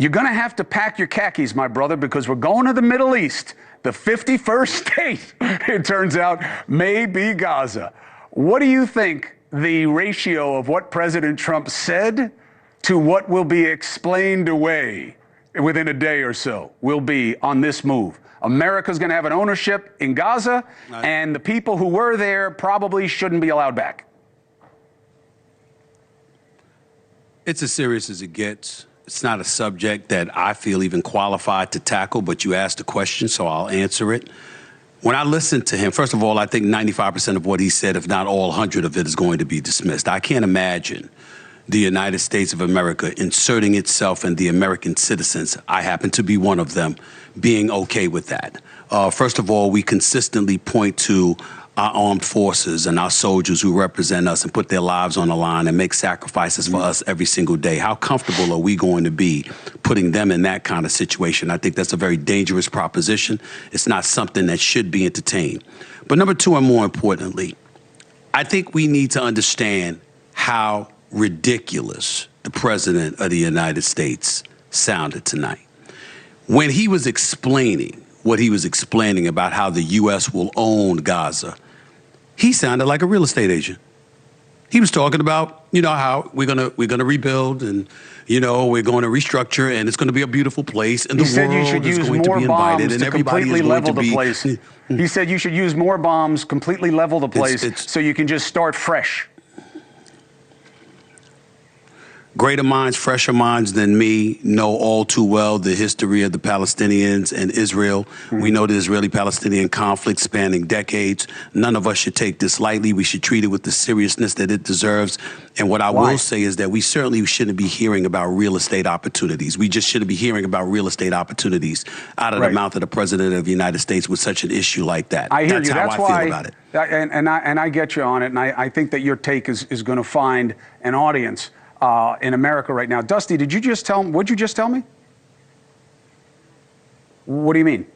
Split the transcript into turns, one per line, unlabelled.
you're going to have to pack your khakis, my brother, because we're going to the Middle East. The 51st state, it turns out, may be Gaza. What do you think the ratio of what President Trump said to what will be explained away within a day or so will be on this move? America's going to have an ownership in Gaza, and the people who were there probably shouldn't be allowed back.
It's as serious as it gets. It's not a subject that I feel even qualified to tackle, but you asked a question, so I'll answer it. When I listened to him, first of all, I think 95% of what he said, if not all 100 of it, is going to be dismissed. I can't imagine the United States of America inserting itself in the American citizens, I happen to be one of them, being okay with that. First of all, we consistently point to our armed forces and our soldiers who represent us and put their lives on the line and make sacrifices for us every single day. How comfortable are we going to be putting them in that kind of situation? I think that's a very dangerous proposition. It's not something that should be entertained. But number two, and more importantly, I think we need to understand how ridiculous the President of the United States sounded tonight. When he was explaining what he was explaining about how the U.S. will own Gaza, he sounded like a real estate agent. He was talking about, how we're gonna rebuild and, we're going to restructure and it's going to be a beautiful place and the world is going to be invited and everybody is going to be.
He said you should use more bombs, completely level the place so you can just start fresh.
Greater minds, fresher minds than me know all too well the history of the Palestinians and Israel. We know the Israeli-Palestinian conflict spanning decades. None of us should take this lightly. We should treat it with the seriousness that it deserves. And what I will say is that we certainly shouldn't be hearing about real estate opportunities. We just shouldn't be hearing about real estate opportunities out of the mouth of the President of the United States with such an issue like that.
I hear
That's
you.
how
That's
I
why,
feel about it.
And I get you on it. And I think that your take is going to find an audience in America right now. Dusty, did you just tell me? What'd you just tell me? What do you mean?